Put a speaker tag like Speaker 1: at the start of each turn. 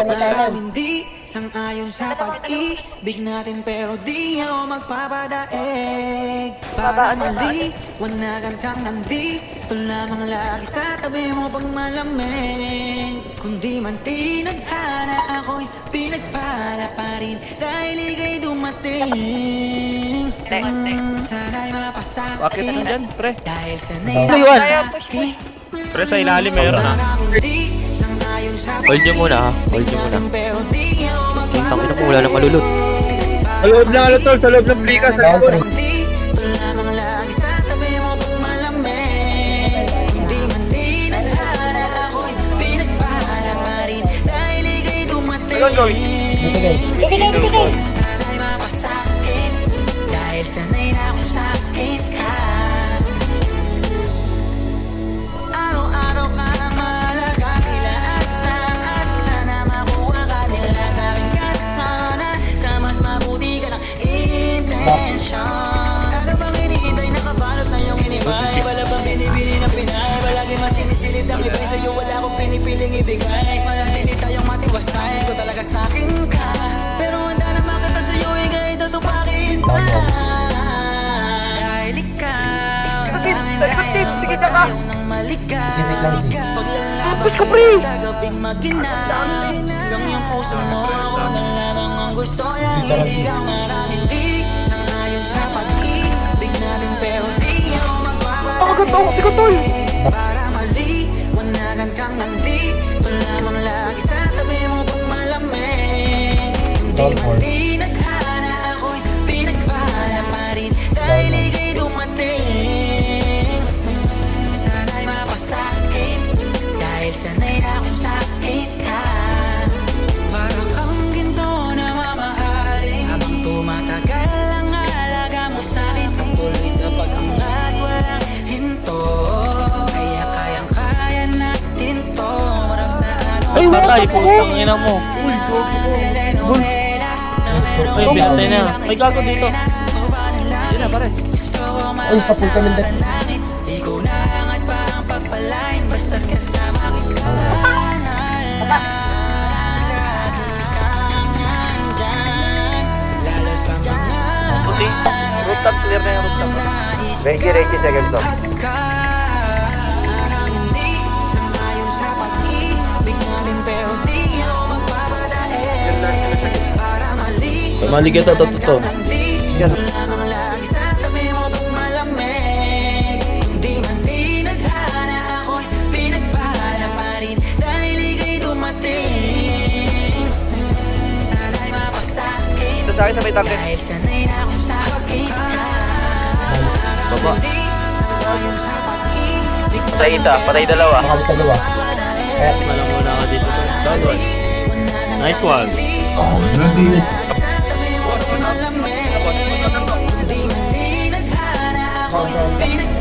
Speaker 1: Maraming di sang-ayon sa pag-ibig natin, pero di ako magpapadaig. Para mali, wanagan kang nandito lamang lagi sa tabi mo pag malamig. Kundi man tinadhana, ako'y pinagpala pa rin dahil ika'y dumating. Sana'y mapasakin.
Speaker 2: Bakit ka dyan, pre?
Speaker 1: Dahil sana'y
Speaker 3: Iwan.
Speaker 1: napasakin.
Speaker 2: Pre, sa ilalim meron ha.
Speaker 3: Hold nyo muna ha. Hold nyo muna. Tangin na mo, wala na malulot.
Speaker 4: Sa loob ng ano tol, sa loob ng plika, sa likod. Ayun, Joy.
Speaker 1: Sana'y mapasakin dahil sanay na ako sakit ka. Araw-araw ka na malaga, tila asa-asa na makuha ka nila sa akin ka sana. Sa mas mabuti ka ng intensyon. Ano bang hinihintay, nakabalot na yung inibay? Wala bang binibini na pinay? Palagi mas sinisilid ang iba'y sa'yo, wala akong pinipiling ibigay. Manatili tayong matiwasay, ko talaga sa'kin ka. Pero handa na makita sa'yo, ika'y tutupakin pa. Dahil ikaw ang
Speaker 4: Sige na ka.
Speaker 1: ayaw nang maligaw. Paglalaban sa gabing maginaw, hanggang yung puso mo, ako na lamang ang gusto niyang isigaw. Maraming di sang-ayon sa pag-ibig natin, pero di ako magpapadaig. Para maliwanagan kang nandito lamang lagi sa tabi mo pag malamig. Hindi man tinadhana, ako'y pinagpala pa rin dahil ika'y dumating. Sana'y mapasakin dahil sanay na akong sakit ka. Para kang ginto na mamahalin, habang tumatagal ang halaga mo sa'kin. Patuloy sa pag-angat, walang hinto. Kaya kayang-kaya natin to. Marap sa ano.
Speaker 2: Ay, patay, putang ina mo. Ay, pinatay na. May gago dito. Hindi na, pare.
Speaker 1: Ay, sapul ka ng langit. Di ko na angat pa ang pagpalain, basta't kasama kita sana. Lagi kang nandyan, lalo sa mga
Speaker 2: Puti. Rooftop, clear na yung rooftop.
Speaker 4: Reiki, second top.
Speaker 1: hindi sang-ayon sa pag-ibig natin, pero di ako magpapadaig. Para
Speaker 3: Mali kita, to.
Speaker 1: Yan. Lamang lagi sa tabi mo pag malamig. Hindi man tinadhana, ako'y pinagpala pa rin dahil ika'y dumating. Sana'y mapasakin
Speaker 2: Ito sa akin sa may target.
Speaker 1: dahil sanay na akong sakit ka.
Speaker 3: Baba.
Speaker 1: Sang-ayon sa pag-ibig
Speaker 2: Patay ita, patay dalawa.
Speaker 3: Malang muna ako dito. Dalawa.
Speaker 2: Nice one.
Speaker 1: Di man tinadhana, ako'y pinagpala